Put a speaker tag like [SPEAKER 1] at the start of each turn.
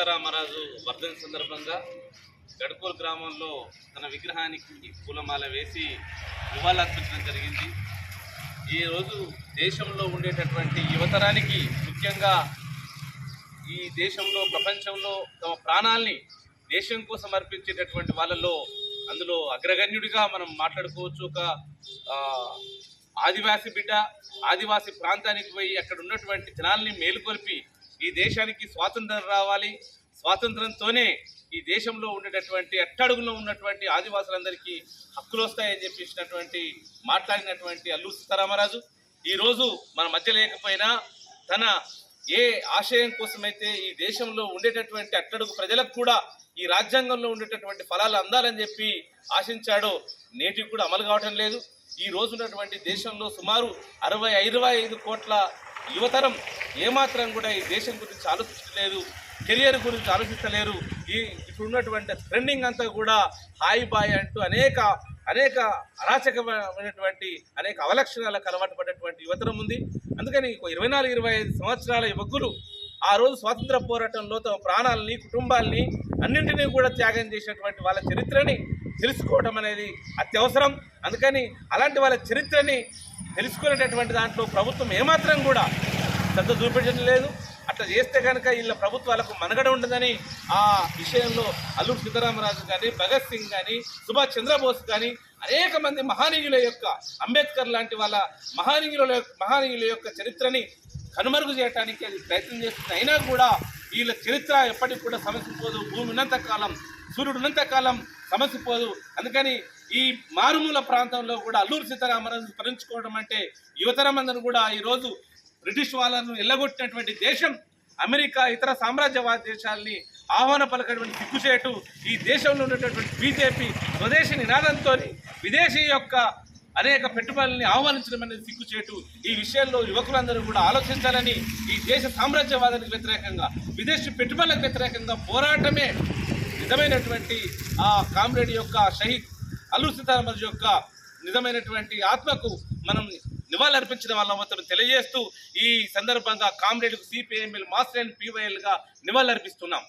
[SPEAKER 1] సీతారామరాజు వర్ధంతి సందర్భంగా గడ్కోల్ గ్రామంలో తన విగ్రహానికి పూలమాల వేసి నివాళులర్పించడం జరిగింది. ఈరోజు దేశంలో ఉండేటటువంటి యువతరానికి, ముఖ్యంగా ఈ దేశంలో ప్రపంచంలో తమ ప్రాణాల్ని దేశం కోసం అర్పించేటటువంటి వాళ్ళలో అందులో అగ్రగణ్యుడిగా మనం మాట్లాడుకోవచ్చు. ఒక ఆదివాసి బిడ్డ ఆదివాసి ప్రాంతానికి పోయి అక్కడ ఉన్నటువంటి జనాల్ని మేలుకొల్పి ఈ దేశానికి స్వాతంత్రం రావాలి, స్వాతంత్రంతోనే ఈ దేశంలో ఉండేటటువంటి అట్టడుగులో ఉన్నటువంటి ఆదివాసులందరికీ హక్కులు వస్తాయని చెప్పేసినటువంటి మాట్లాడినటువంటి అల్లూరి సీతారామరాజు ఈరోజు మన మధ్య లేకపోయినా తన ఏ ఆశయం కోసమైతే ఈ దేశంలో ఉండేటటువంటి అట్టడుగు ప్రజలకు కూడా ఈ రాజ్యాంగంలో ఉండేటటువంటి ఫలాలు అందాలని చెప్పి ఆశించాడో నేటికి కూడా అమలు కావటం లేదు. ఈ రోజు ఉన్నటువంటి దేశంలో సుమారు 65 కోట్ల యువతరం ఏమాత్రం కూడా ఈ దేశం గురించి ఆలోచించలేదు, కెరియర్ గురించి ఆలోచించలేరు. ఇప్పుడున్నటువంటి ట్రెండింగ్ అంతా కూడా హాయ్ బాయ్ అంటూ అనేక అరాచకమైనటువంటి అనేక అవలక్షణాలకు అలవాటు పడ్డటువంటి యువతరం ఉంది. అందుకని 24-25 సంవత్సరాల యువకులు ఆ రోజు స్వాతంత్ర పోరాటంలో తమ ప్రాణాలని, కుటుంబాలని అన్నింటినీ కూడా త్యాగం చేసినటువంటి వాళ్ళ చరిత్రని తెలుసుకోవడం అనేది అత్యవసరం. అందుకని అలాంటి వాళ్ళ చరిత్రని తెలుసుకునేటటువంటి దాంట్లో ప్రభుత్వం ఏమాత్రం కూడా శ్రద్ధ చూపించడం లేదు. అట్లా చేస్తే కనుక వీళ్ళ ప్రభుత్వాలకు మనుగడ ఉండదని ఆ విషయంలో అల్లూరి సీతారామరాజు కానీ, భగత్ సింగ్ కానీ, సుభాష్ చంద్రబోస్ కానీ అనేక మంది మహానీయుల యొక్క, అంబేద్కర్ లాంటి వాళ్ళ మహానీయుల యొక్క చరిత్రని కనుమరుగు చేయడానికి అది ప్రయత్నం చేస్తుంది. అయినా కూడా వీళ్ళ చరిత్ర ఎప్పటికి కూడా సమసిపోదు. భూమి ఉన్నంతకాలం, సూర్యుడు ఉన్నంతకాలం సమసిపోదు. అందుకని ఈ మారుమూల ప్రాంతంలో కూడా అల్లూరి సీతారామరాజు స్మరించుకోవడం అంటే యువతరం అందరూ కూడా ఈరోజు బ్రిటిష్ వాళ్ళను ఎల్లగొట్టినటువంటి దేశం అమెరికా, ఇతర సామ్రాజ్యవాద దేశాలని ఆహ్వాన పలకటువంటి సిగ్గుచేటు ఈ దేశంలో ఉన్నటువంటి బీజేపీ స్వదేశీ నినాదంతో విదేశీ యొక్క అనేక పెట్టుబడులని ఆహ్వానించడం అనేది సిగ్గుచేటు. ఈ విషయంలో యువకులందరూ కూడా ఆలోచించాలని, ఈ దేశ సామ్రాజ్యవాదానికి వ్యతిరేకంగా, విదేశీ పెట్టుబడులకు వ్యతిరేకంగా పోరాటమే నిజమైనటువంటి ఆ కామ్రేడ్ యొక్క, షహీద్ అల్లూరి సీతారామరాజు యొక్క నిజమైనటువంటి ఆత్మకు మనం నివాళులర్పించడం వల్ల మొత్తం తెలియజేస్తూ ఈ సందర్భంగా కామ్రేడ్కు సిపిఐఎంఎల్, మాస్ అండ్ పీవైఎల్గా నివాళులర్పిస్తున్నాం.